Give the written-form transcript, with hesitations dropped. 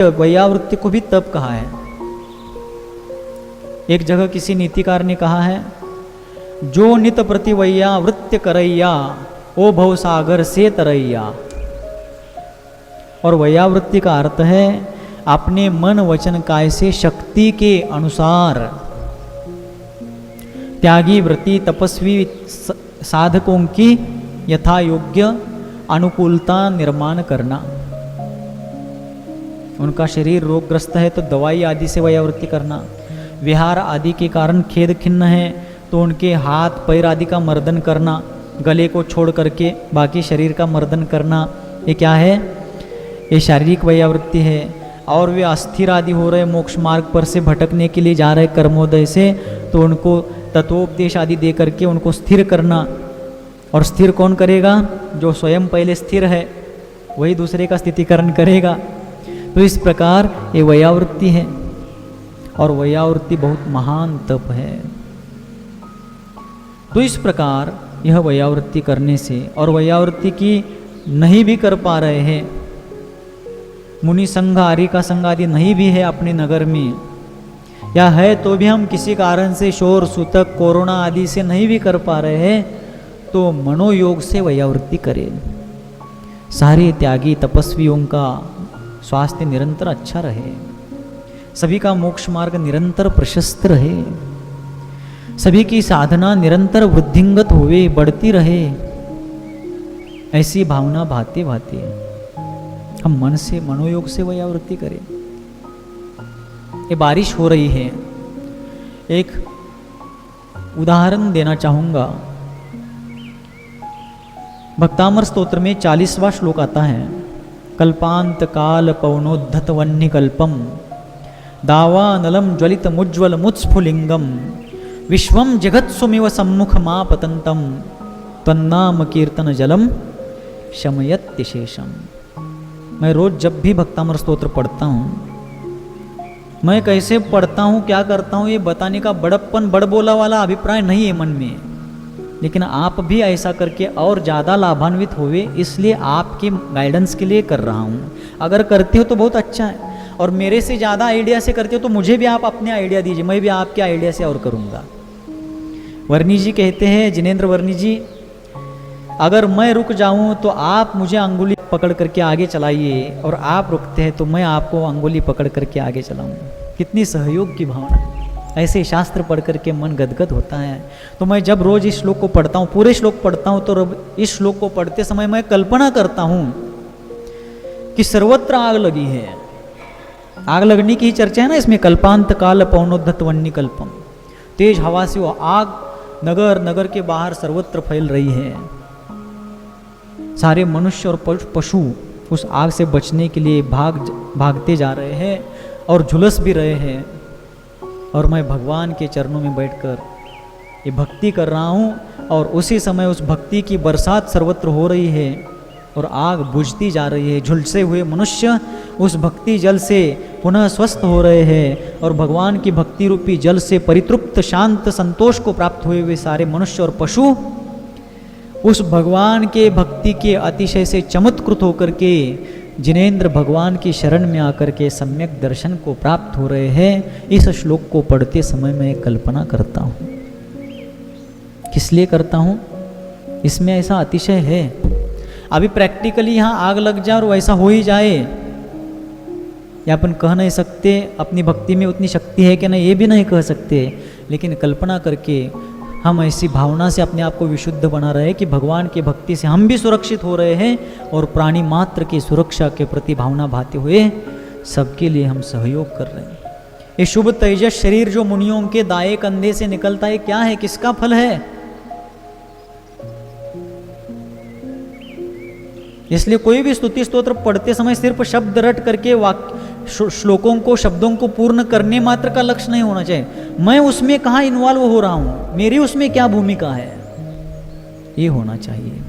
वैयावृत्ति को भी तप कहा है। एक जगह किसी नीतिकार ने कहा है, जो नित प्रति वैयावृत्य करैया ओ भव सागर से तरैया। और वैयावृत्ति का अर्थ है अपने मन वचन काय से शक्ति के अनुसार त्यागी व्रती तपस्वी साधकों की यथा योग्य अनुकूलता निर्माण करना। उनका शरीर रोगग्रस्त है तो दवाई आदि से वैयावृत्ति करना, विहार आदि के कारण खेद खिन्न है तो उनके हाथ पैर आदि का मर्दन करना, गले को छोड़ करके बाकी शरीर का मर्दन करना, ये क्या है? ये शारीरिक वैयावृत्ति है। और वे अस्थिर आदि हो रहे मोक्ष मार्ग पर से भटकने के लिए जा रहे कर्मोदय से, तो उनको तत्वोपदेश आदि दे करके उनको स्थिर करना। और स्थिर कौन करेगा? जो स्वयं पहले स्थिर है वही दूसरे का स्थितिकरण करेगा। तो इस प्रकार ये वैयावृत्ति है, और वैयावृत्ति बहुत महान तप है। तो इस प्रकार यह वैयावृत्ति करने से, और वैयावृत्ति की नहीं भी कर पा रहे हैं, मुनि संघ आर्य का संघ आदि नहीं भी है अपने नगर में, या है तो भी हम किसी कारण से शोर सूतक कोरोना आदि से नहीं भी कर पा रहे हैं, तो मनोयोग से वैयावृत्ति करें। सारे त्यागी तपस्वियों का स्वास्थ्य निरंतर अच्छा रहे, सभी का मोक्ष मार्ग निरंतर प्रशस्त रहे, सभी की साधना निरंतर वृद्धिंगत होवे, बढ़ती रहे, ऐसी भावना भाते भाते हम मन से मनोयोग से वैयावृत्ति करें। ये बारिश हो रही है, एक उदाहरण देना चाहूंगा। भक्तामर स्तोत्र में 40वां श्लोक आता है, कल्पांत काल पवनोद्धत वन्य कल्पम दावानलम ज्वलित मुज्ज्वल मुत्स्फुलिंगम विश्वम जगत्सुमिव सम्मुख मा पतंतम तन्नाम कीर्तन जलम शमयत्य शेषम। मैं रोज जब भी भक्तामर स्तोत्र पढ़ता हूँ, मैं कैसे पढ़ता हूँ, क्या करता हूँ, ये बताने का बड़प्पन बड़बोला वाला अभिप्राय नहीं है मन में, लेकिन आप भी ऐसा करके और ज़्यादा लाभान्वित होवे, इसलिए आपके गाइडेंस के लिए कर रहा हूँ। अगर करते हो तो बहुत अच्छा है, और मेरे से ज़्यादा आइडिया से करते हो तो मुझे भी आप अपने आइडिया दीजिए, मैं भी आपके आइडिया से और करूँगा। वर्णी जी कहते हैं, जिनेंद्र वर्णी जी, अगर मैं रुक जाऊं तो आप मुझे अंगुली पकड़ करके आगे चलाइए, और आप रुकते हैं तो मैं आपको अंगुली पकड़ करके आगे चलाऊंगा। कितनी सहयोग की भावना। ऐसे शास्त्र पढ़ करके मन गदगद होता है। तो मैं जब रोज इस श्लोक को पढ़ता हूँ, पूरे श्लोक पढ़ता हूँ, तो इस श्लोक को पढ़ते समय मैं कल्पना करता हूँ कि सर्वत्र आग लगी है। आग लगने की ही चर्चा है ना इसमें, कल्पांत काल पवनोद्धत वन्य कल्पम। तेज हवा से वो आग नगर नगर के बाहर सर्वत्र फैल रही है। सारे मनुष्य और पशु उस आग से बचने के लिए भागते जा रहे हैं और झुलस भी रहे हैं। और मैं भगवान के चरणों में बैठकर ये भक्ति कर रहा हूँ, और उसी समय उस भक्ति की बरसात सर्वत्र हो रही है और आग बुझती जा रही है। झुलसे हुए मनुष्य उस भक्ति जल से पुनः स्वस्थ हो रहे हैं, और भगवान की भक्ति रूपी जल से परितृप्त शांत संतोष को प्राप्त हुए हुए सारे मनुष्य और पशु उस भगवान के भक्ति के अतिशय से चमत्कृत होकर के जिनेंद्र भगवान की शरण में आकर के सम्यक दर्शन को प्राप्त हो रहे हैं। इस श्लोक को पढ़ते समय मैं कल्पना करता हूँ। किस लिए करता हूँ? इसमें ऐसा अतिशय है। अभी प्रैक्टिकली यहाँ आग लग जाए और वैसा हो ही जाए, या अपन कह नहीं सकते अपनी भक्ति में उतनी शक्ति है कि नहीं, ये भी नहीं कह सकते, लेकिन कल्पना करके हम ऐसी भावना से अपने आप को विशुद्ध बना रहे हैं कि भगवान की भक्ति से हम भी सुरक्षित हो रहे हैं, और प्राणी मात्र की सुरक्षा के प्रति भावना भाते हुए सबके लिए हम सहयोग कर रहे हैं। ये शुभ तेजस शरीर जो मुनियों के दाएं कंधे से निकलता है, क्या है, किसका फल है? इसलिए कोई भी स्तुति स्तोत्र पढ़ते समय सिर्फ शब्द रट करके श्लोकों को, शब्दों को पूर्ण करने मात्र का लक्ष्य नहीं होना चाहिए। मैं उसमें कहाँ इन्वॉल्व हो रहा हूँ, मेरी उसमें क्या भूमिका है, ये होना चाहिए।